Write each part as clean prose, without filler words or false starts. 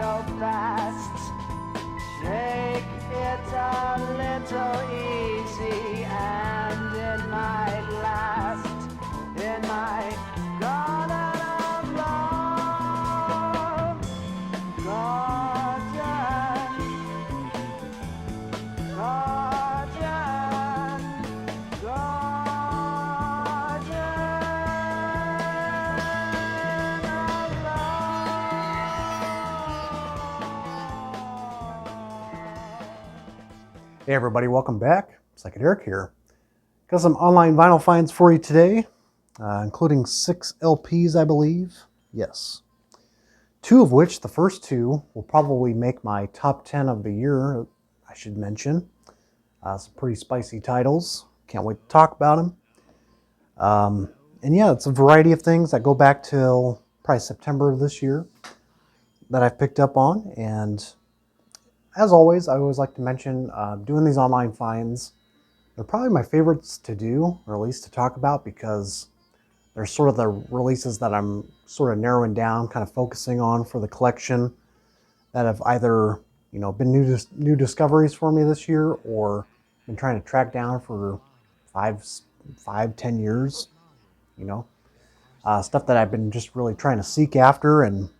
go fast. Take it a little easy, and it might last in my garden of love. Garden, garden, Hey everybody, welcome back. Psychedelic here. Got some online vinyl finds for you today, including 6 LPs, I believe. Yes. 2 of which, the first 2, will probably make my top 10 of the year, I should mention. Some pretty spicy titles. Can't wait to talk about them. And yeah, it's a variety of things that go back till probably September of this year that I've picked up on. And as always, I always like to mention doing these online finds. They're probably my favorites to do, or at least to talk about, because they're sort of the releases that I'm sort of narrowing down, kind of focusing on for the collection that have either, been new discoveries for me this year, or been trying to track down for 10 years. Stuff that I've been just really trying to seek after, and a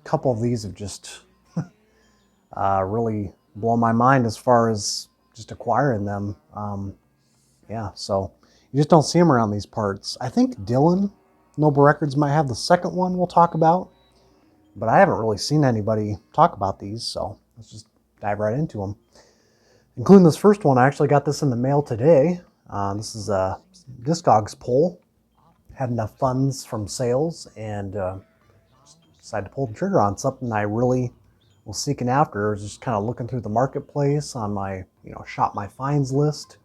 couple of these have just really blown my mind as far as just acquiring them. So you just don't see them around these parts. I think Dylan, Noble Records, might have the second one we'll talk about, but I haven't really seen anybody talk about these, so let's just dive right into them. Including this first one, I actually got this in the mail today. This is a Discogs poll. Had enough funds from sales and decided to pull the trigger on something I really was seeking after. I was just kind of looking through the marketplace on my, shop my finds list.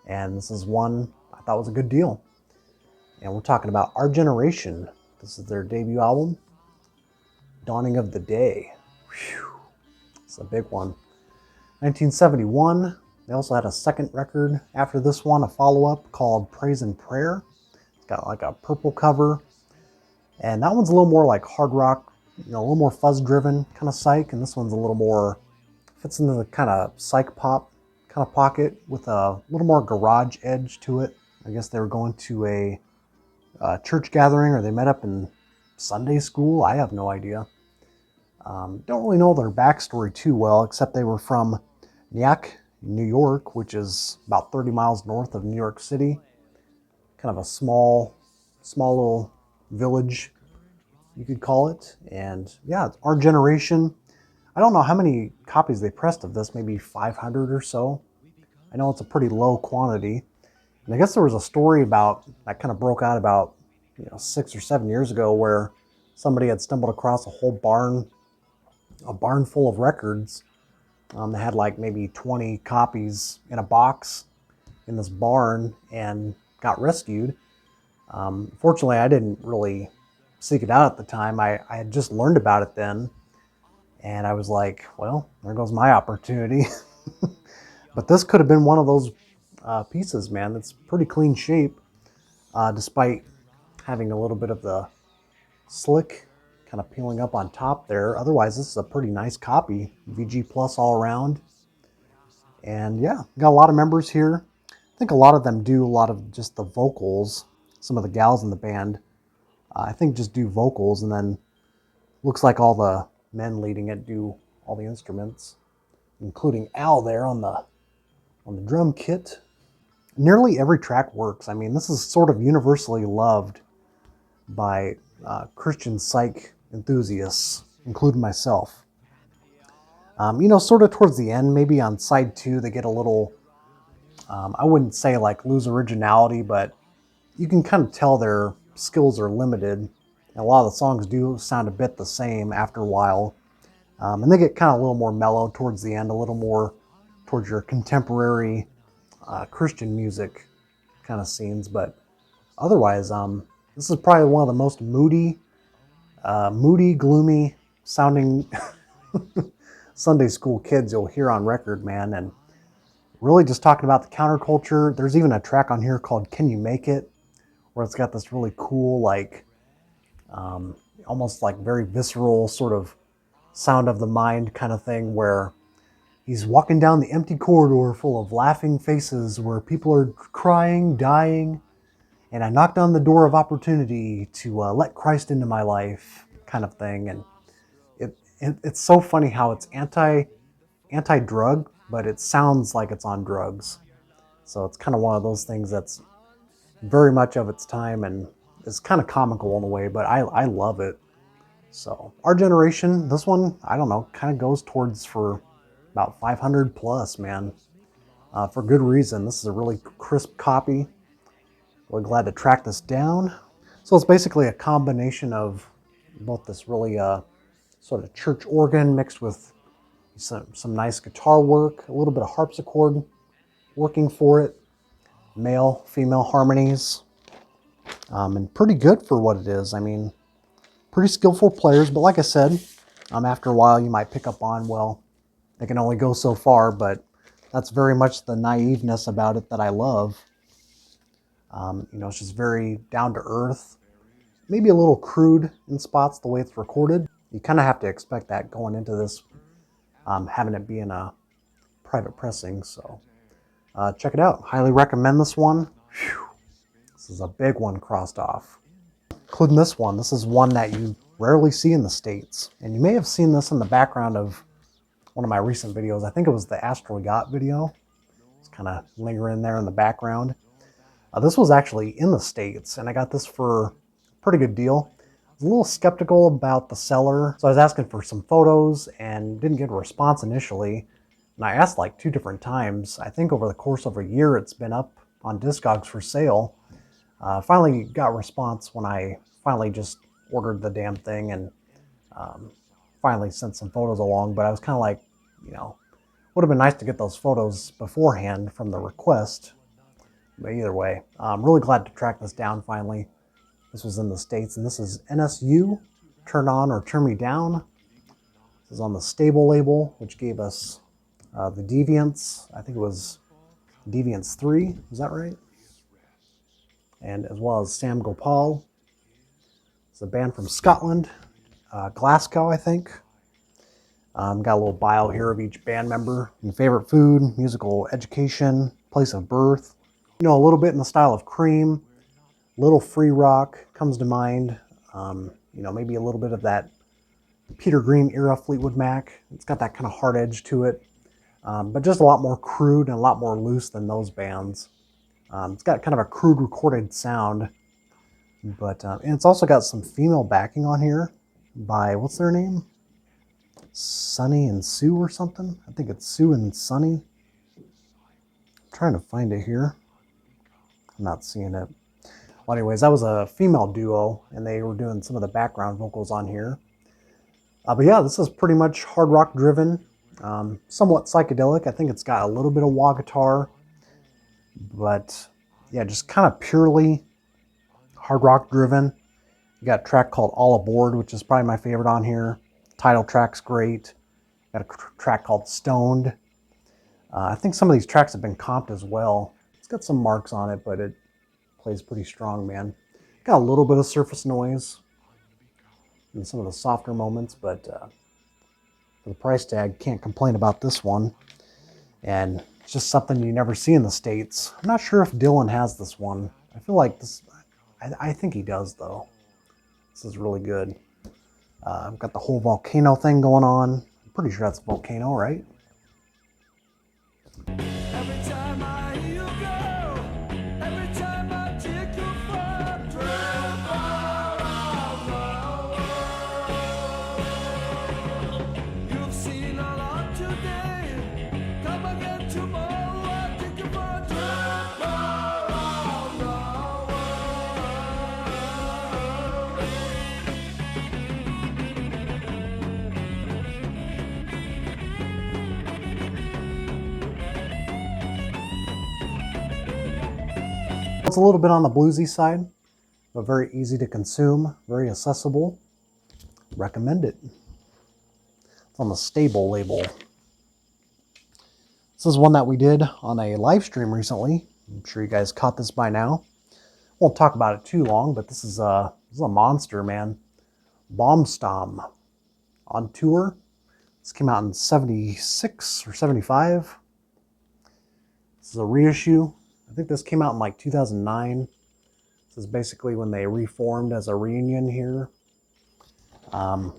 And this is one I thought was a good deal. And we're talking about Our Generation. This is their debut album, Dawning of the Day. Whew. It's a big one. 1971. They also had a second record after this one, a follow-up called Praise and Prayer. It's got like a purple cover. And that one's a little more like hard rock, a little more fuzz-driven kind of psych. And this one's a little more, fits into the kind of psych pop kind of pocket with a little more garage edge to it. I guess they were going to a church gathering, or they met up in Sunday school. I have no idea. Don't really know their backstory too well, except they were from Nyack, New York, which is about 30 miles north of New York City. Kind of a small little village, you could call it. And yeah, it's Our Generation. I don't know how many copies they pressed of this, maybe 500 or so. I know it's a pretty low quantity. And I guess there was a story about that kind of broke out about 6 or 7 years ago, where somebody had stumbled across a barn full of records. They had like maybe 20 copies in a box in this barn and got rescued. Fortunately, I didn't really seek it out at the time. I had just learned about it then. And I was like, well, there goes my opportunity. But this could have been one of those pieces, man. That's pretty clean shape, despite having a little bit of the slick kind of peeling up on top there. Otherwise, this is a pretty nice copy. VG Plus all around. And yeah, got a lot of members here. I think a lot of them do a lot of just the vocals. Some of the gals in the band, I think, just do vocals, and then looks like all the men leading it do all the instruments, including Al there on the drum kit. Nearly every track works. I mean, this is sort of universally loved by Christian psych enthusiasts, including myself. Sort of towards the end, maybe on side 2, they get a little, I wouldn't say like lose originality, but you can kind of tell their skills are limited. And a lot of the songs do sound a bit the same after a while. And they get kind of a little more mellow towards the end, a little more towards your contemporary Christian music kind of scenes. But otherwise, this is probably one of the most moody, gloomy sounding Sunday school kids you'll hear on record, man. And really just talking about the counterculture. There's even a track on here called Can You Make It, where it's got this really cool, like, almost like very visceral sort of Sound of the Mind kind of thing, where he's walking down the empty corridor full of laughing faces where people are crying, dying, and I knocked on the door of opportunity to let Christ into my life, kind of thing. And it's so funny how it's anti-drug, but it sounds like it's on drugs. So it's kind of one of those things that's very much of its time and is kind of comical in a way, but I love it. So our generation, this one, I don't know, kind of goes towards for about 500 plus, man. For good reason. This is a really crisp copy. Really glad to track this down. So it's basically a combination of both this really sort of church organ mixed with some nice guitar work, a little bit of harpsichord working for it, male, female harmonies, and pretty good for what it is. I mean, pretty skillful players, but like I said, after a while you might pick up on, well, they can only go so far, but that's very much the naiveness about it that I love. It's just very down to earth, maybe a little crude in spots the way it's recorded. You kind of have to expect that going into this, having it be in a private pressing. So check it out. Highly recommend this one. Whew. This is a big one crossed off. Including this one. This is one that you rarely see in the States. And you may have seen this in the background of one of my recent videos. I think it was the Astral Yacht video. It's kind of lingering there in the background. This was actually in the States, and I got this for a pretty good deal. I was a little skeptical about the seller, so I was asking for some photos and didn't get a response initially. And I asked like 2 different times. I think over the course of a year it's been up on Discogs for sale. Finally got a response when I finally just ordered the damn thing and finally sent some photos along. But I was kind of like, would have been nice to get those photos beforehand from the request. But either way, I'm really glad to track this down finally. This was in the States, and this is NSU, Turn On or Turn Me Down. This is on the Stable label, which gave us the Deviants. I think it was Deviants 3, is that right? And as well as Sam Gopal. It's a band from Scotland, Glasgow, I think. Got a little bio here of each band member. And favorite food, musical education, place of birth. A little bit in the style of Cream, little free rock comes to mind. Maybe a little bit of that Peter Green era Fleetwood Mac. It's got that kind of hard edge to it, but just a lot more crude and a lot more loose than those bands. It's got kind of a crude recorded sound, but and it's also got some female backing on here by, what's their name? Sunny and Sue or something? I think it's Sue and Sunny. I'm trying to find it here. I'm not seeing it. Well, anyways, that was a female duo, and they were doing some of the background vocals on here. But yeah, this is pretty much hard rock driven, somewhat psychedelic. I think it's got a little bit of wah guitar, but yeah, just kind of purely hard rock driven. You got a track called All Aboard, which is probably my favorite on here. Title track's great. Got a track called Stoned. I think some of these tracks have been comped as well. It's got some marks on it, but it plays pretty strong, man. Got a little bit of surface noise in some of the softer moments, but for the price tag, can't complain about this one. And it's just something you never see in the States. I'm not sure if Dylan has this one. I feel like this, I think he does though. This is really good. I've got the whole volcano thing going on. I'm pretty sure that's a volcano, right? Every time I hear you go, every time I take you for a trip around the world. You've seen a lot today, come again tomorrow, I'll take you for a trip around the It's a little bit on the bluesy side, but very easy to consume, very accessible. Recommend it. It's on the Stable label. This is one that we did on a live stream recently. I'm sure you guys caught this by now. Won't talk about it too long, but this is a monster, man. Baumstam on tour. This came out in 76 or 75. This is a reissue. I think this came out in like 2009. This is basically when they reformed as a reunion here. And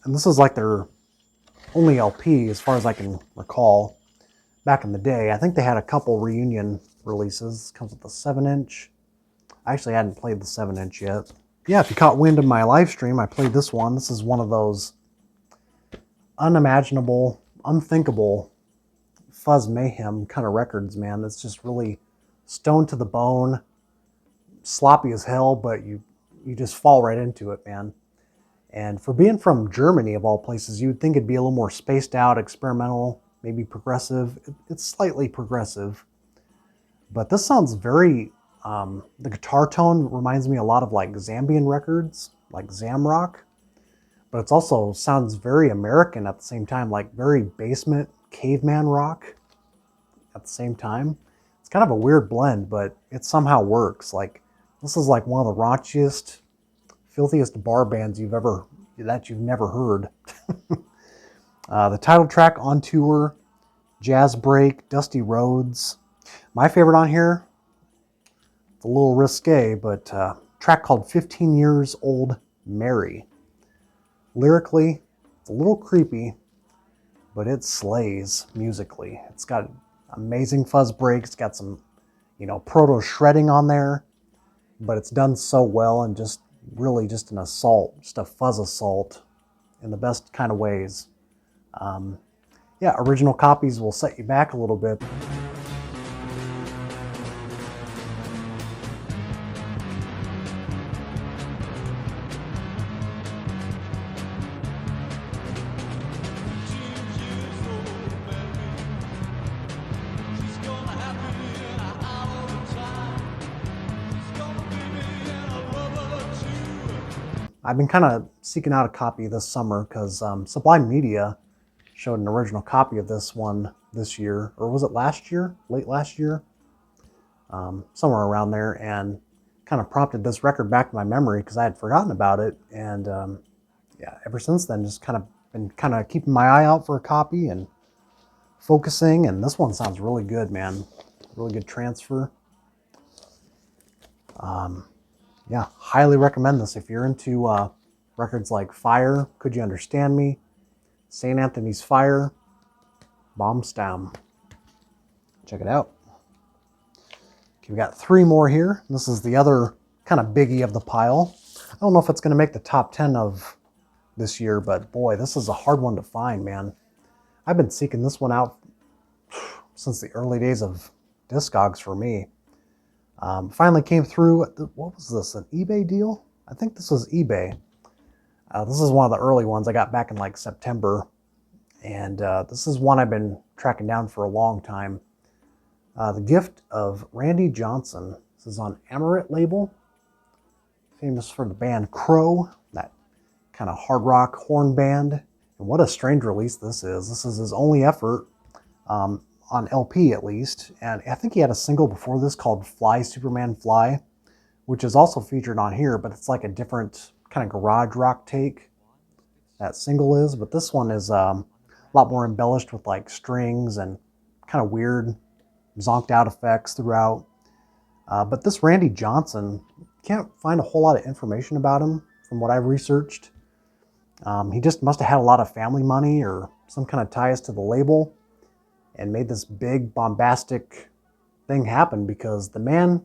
this is like their only LP as far as I can recall back in the day. I think they had a couple reunion releases. It comes with a 7-inch. I actually hadn't played the 7-inch yet. Yeah, if you caught wind of my live stream, I played this one. This is one of those unimaginable, unthinkable fuzz mayhem kind of records, man. It's just really stoned to the bone, sloppy as hell, but you just fall right into it, man. And for being from Germany, of all places, you would think it'd be a little more spaced out, experimental, maybe progressive. It's slightly progressive, but this sounds very, the guitar tone reminds me a lot of like Zambian records, like Zamrock, but it also sounds very American at the same time, like very basement caveman rock at the same time. It's kind of a weird blend, but it somehow works. Like, this is like one of the raunchiest, filthiest bar bands you've never heard. The title track, On Tour, Jazz Break, Dusty Roads. My favorite on here, it's a little risque, but track called 15 Years Old Mary. Lyrically, it's a little creepy, but it slays musically. It's got amazing fuzz breaks. It's got some, proto shredding on there, but it's done so well and just really just an assault, just a fuzz assault in the best kind of ways. Yeah, original copies will set you back a little bit. I've been kind of seeking out a copy this summer because Sublime Media showed an original copy of this one this year, or was it last year? Late last year? Somewhere around there, and kind of prompted this record back to my memory because I had forgotten about it. And yeah, ever since then, just kind of been keeping my eye out for a copy and focusing. And this one sounds really good, man. Really good transfer. Yeah, highly recommend this if you're into records like Fire, Could You Understand Me, St. Anthony's Fire, Baumstam. Check it out. Okay, we got 3 more here. This is the other kind of biggie of the pile. I don't know if it's going to make the top 10 of this year, but boy, this is a hard one to find, man. I've been seeking this one out since the early days of Discogs for me. Finally came through, what was this, an eBay deal? I think this was eBay. This is one of the early ones I got back in like September. And this is one I've been tracking down for a long time. The Gift of Randy Johnson. This is on Amaret label. Famous for the band Crow, that kind of hard rock horn band. And what a strange release this is. This is his only effort. On LP at least, and I think he had a single before this called Fly Superman Fly, which is also featured on here, but it's like a different kind of garage rock take, that single is, but this one is a lot more embellished with like strings and kind of weird zonked out effects throughout. But this Randy Johnson, can't find a whole lot of information about him from what I've researched. He just must have had a lot of family money or some kind of ties to the label and made this big bombastic thing happen, because the man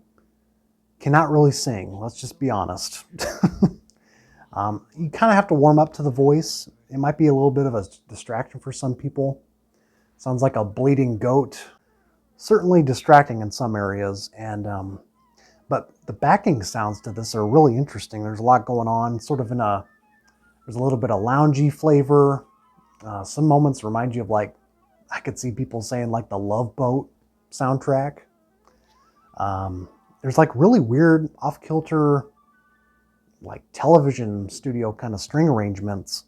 cannot really sing. Let's just be honest. You kind of have to warm up to the voice. It might be a little bit of a distraction for some people. Sounds like a bleeding goat. Certainly distracting in some areas. And but the backing sounds to this are really interesting. There's a lot going on, sort of there's a little bit of loungy flavor. Some moments remind you of like, I could see people saying like the Love Boat soundtrack. There's like really weird off-kilter like television studio kind of string arrangements,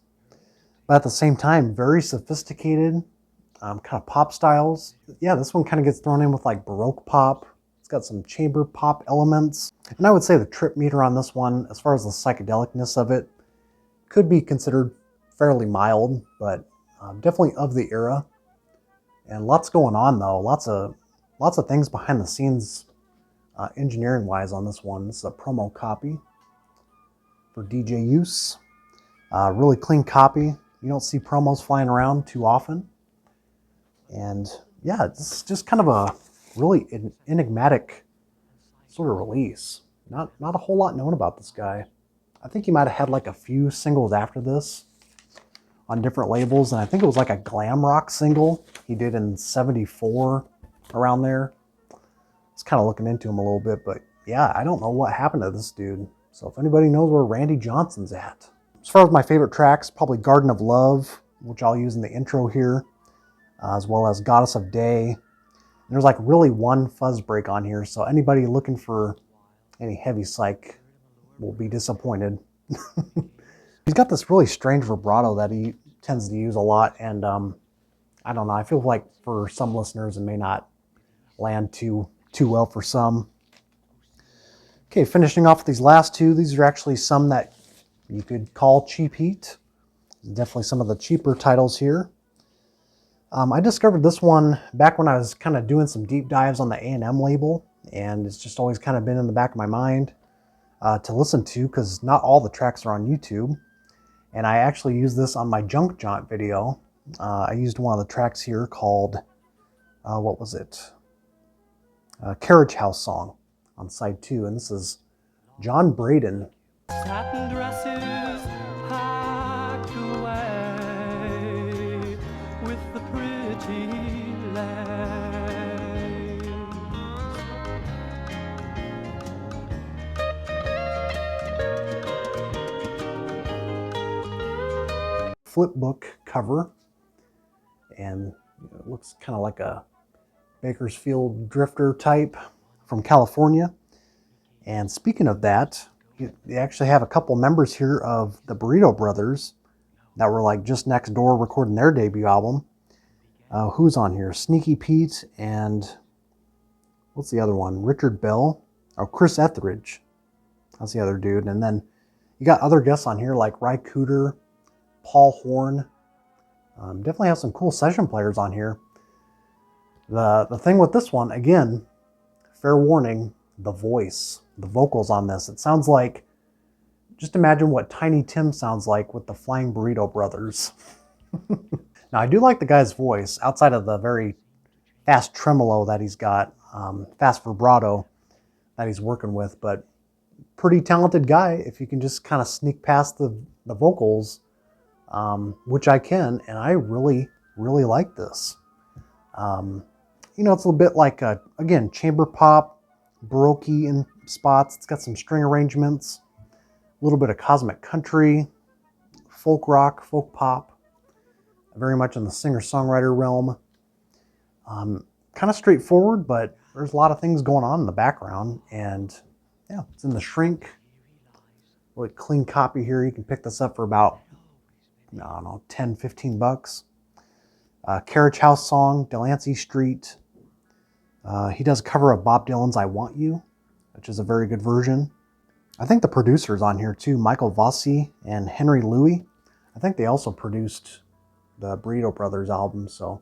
but at the same time very sophisticated kind of pop styles. Yeah, this one kind of gets thrown in with like Baroque pop. It's got some chamber pop elements, and I would say the trip meter on this one, as far as the psychedelicness of it, could be considered fairly mild, but Definitely of the era. And lots going on though. Lots of things behind the scenes, engineering wise on this one. This is a promo copy for DJ use. Really clean copy. You don't see promos flying around too often. And yeah, it's just kind of a really enigmatic sort of release. Not a whole lot known about this guy. I think he might have had like a few singles after this on different labels, and I think it was like a glam rock single he did in '74, around there. It's kind of looking into him a little bit, but yeah, I don't know what happened to this dude. So if anybody knows where Randy Johnson's at. As far as my favorite tracks, probably Garden of Love, which I'll use in the intro here, as well as Goddess of Day. And there's like really one fuzz break on here, so anybody looking for any heavy psych will be disappointed. He's got this really strange vibrato that he tends to use a lot, and I don't know, I feel like for some listeners it may not land too well for some. Okay, finishing off with these last two. These are actually some that you could call cheap heat. Definitely some of the cheaper titles here. I discovered this one back when I was kind of doing some deep dives on the A&M label, and it's just always kind of been in the back of my mind to listen to, because not all the tracks are on YouTube. And I actually used this on my Junk Jaunt video. I used one of the tracks here called, what was it? Carriage House Song on side 2. And this is John Braden. Satin dresses packed away with the pretty lace. Flip book cover, and it looks kind of like a Bakersfield drifter type from California. And speaking of that, they actually have a couple members here of the Burrito Brothers that were like just next door recording their debut album. Who's on here? Sneaky Pete and what's the other one? Richard Bell. Oh, Chris Etheridge. That's the other dude. And then you got other guests on here like Ry Cooder, Paul Horn. Definitely have some cool session players on here. The thing with this one, again, fair warning, the voice, the vocals on this. It sounds like, just imagine what Tiny Tim sounds like with the Flying Burrito Brothers. Now, I do like the guy's voice, outside of the very fast tremolo that he's got, fast vibrato that he's working with, but pretty talented guy if you can just kind of sneak past the vocals, which I can, and I really, really like this. You know, it's a little bit like, again, chamber pop, baroque in spots. It's got some string arrangements, a little bit of cosmic country, folk rock, folk pop, very much in the singer-songwriter realm. Kind of straightforward, but there's a lot of things going on in the background, and yeah, it's in the shrink. Really clean copy here. You can pick this up for about, I don't know, 10, 15 bucks. Carriage House Song, Delancey Street. He does a cover of Bob Dylan's I Want You, which is a very good version. I think the producers on here too, Michael Vossi and Henry Louis. I think they also produced the Burrito Brothers album, so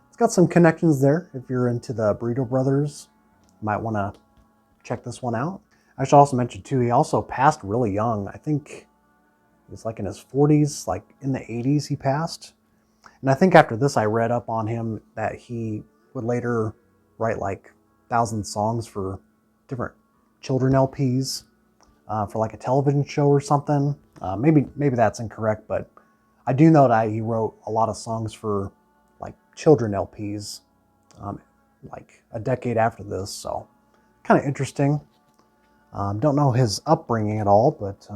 it's got some connections there. If you're into the Burrito Brothers, you might want to check this one out. I should also mention too, he also passed really young. I think he was like in his 40s, like in the 80s he passed. And I think after this I read up on him that he would later write like 1,000 songs for different children LPs for like a television show or something. Maybe that's incorrect, but I do know that he wrote a lot of songs for like children LPs like a decade after this, so kind of interesting. Don't know his upbringing at all, but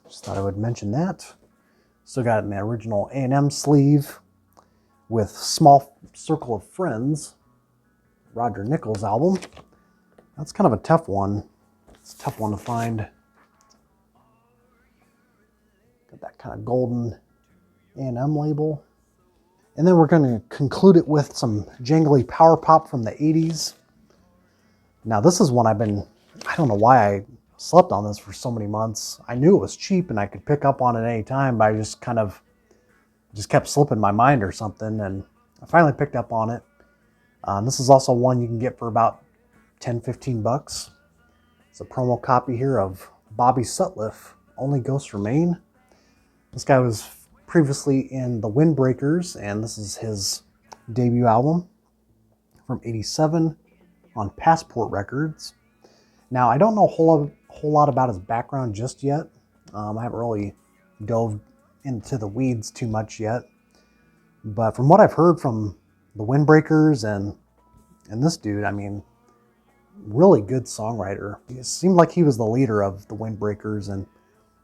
just thought I would mention that. Still got it in the original A&M sleeve with Small Circle of Friends, Roger Nichols album. That's kind of a tough one. It's a tough one to find. Got that kind of golden A&M label. And then we're going to conclude it with some jangly power pop from the 80s. Now this is one I don't know why I slept on this for so many months. I knew it was cheap and I could pick up on it any time, but I just kind of just kept slipping my mind or something, and I finally picked up on it. This is also one you can get for about 10-15 bucks. It's a promo copy here of Bobby Sutliff, Only Ghosts Remain. This guy was previously in the Windbreakers, and this is his debut album from '87 on Passport Records. Now, I don't know a whole lot about his background just yet. I haven't really dove into the weeds too much yet. But from what I've heard from the Windbreakers and this dude, I mean, really good songwriter. It seemed like he was the leader of the Windbreakers, and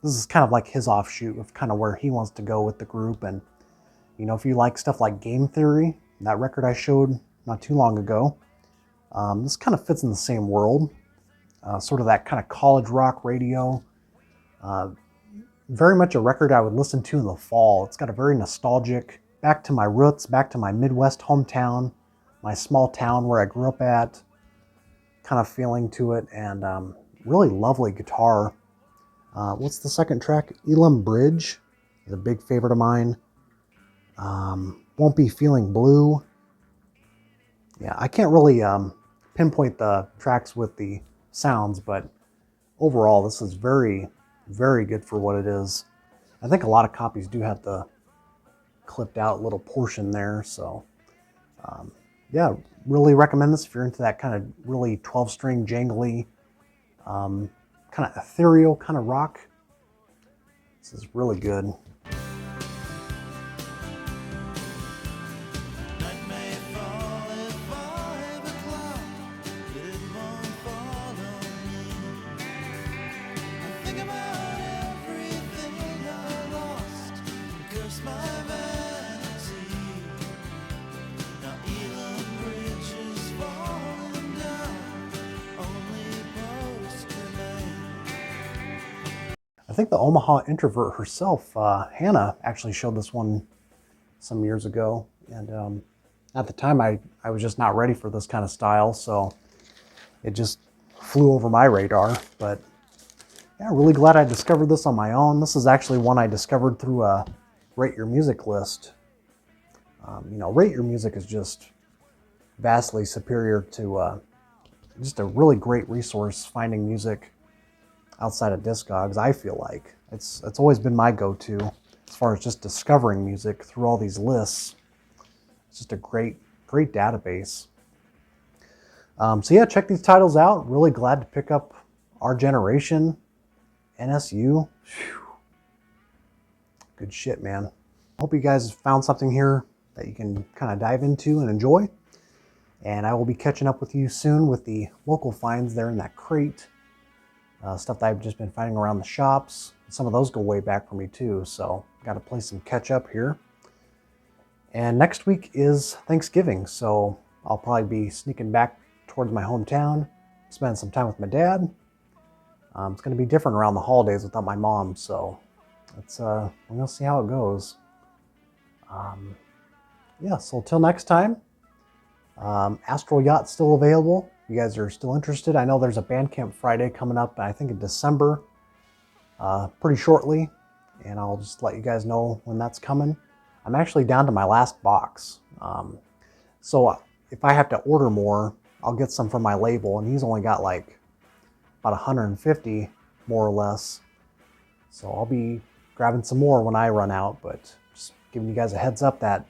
this is kind of like his offshoot of kind of where he wants to go with the group. And, you know, if you like stuff like Game Theory, that record I showed not too long ago, this kind of fits in the same world. Sort of that kind of college rock radio. Very much a record I would listen to in the fall. It's got a very nostalgic, back to my roots, back to my Midwest hometown, my small town where I grew up at, kind of feeling to it, and really lovely guitar. What's the second track? Elam Bridge is a big favorite of mine. Won't Be Feeling Blue. Yeah, I can't really pinpoint the tracks with the sounds, but overall this is very, very good for what it is. I think a lot of copies do have the clipped out little portion there, so yeah, really recommend this if you're into that kind of really 12-string jangly, kind of ethereal kind of rock. This is really good. I think the Omaha introvert herself, Hannah, actually showed this one some years ago. And at the time, I was just not ready for this kind of style, so it just flew over my radar. But yeah, really glad I discovered this on my own. This is actually one I discovered through a Rate Your Music list. You know, Rate Your Music is just vastly superior to just a really great resource finding music outside of Discogs. I feel like it's always been my go-to as far as just discovering music through all these lists. It's just a great database. So yeah, check these titles out. Really glad to pick up Our Generation, NSU. Whew. Good shit, man. Hope you guys found something here that you can kind of dive into and enjoy. And I will be catching up with you soon with the local finds there in that crate. Stuff that I've just been finding around the shops. Some of those go way back for me too, so got to play some catch up here. And next week is Thanksgiving, so I'll probably be sneaking back towards my hometown, spend some time with my dad. It's going to be different around the holidays without my mom, so we're going to see how it goes. Yeah, so until next time, Astral Yacht's still available. If you guys are still interested, I know there's a Bandcamp Friday coming up, I think in December, pretty shortly, and I'll just let you guys know when that's coming. I'm actually down to my last box, so if I have to order more, I'll get some from my label, and he's only got like about 150 more or less, so I'll be grabbing some more when I run out, but just giving you guys a heads up that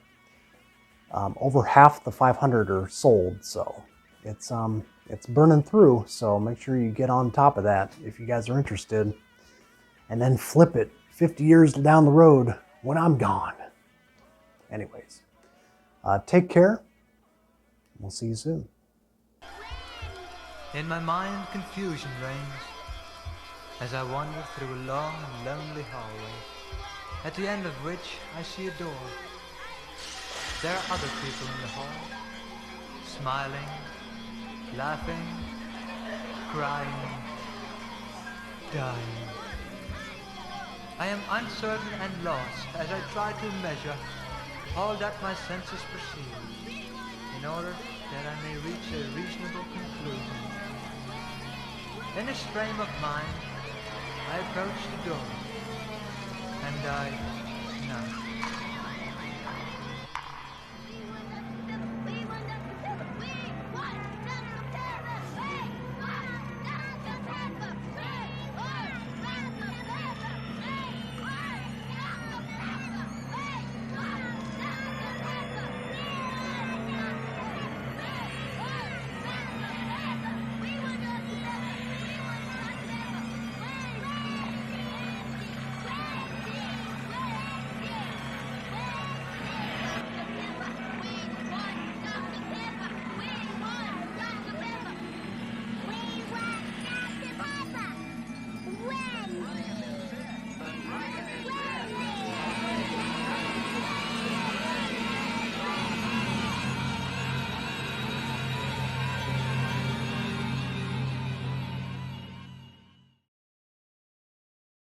over half the 500 are sold, so it's burning through, so make sure you get on top of that if you guys are interested. And then flip it 50 years down the road when I'm gone. Anyways, take care. We'll see you soon. In my mind confusion reigns as I wander through a long and lonely hallway, at the end of which I see a door. There are other people in the hall, smiling, laughing, crying, dying. I am uncertain and lost as I try to measure all that my senses perceive, in order that I may reach a reasonable conclusion. In this frame of mind, I approach the door, and I knock.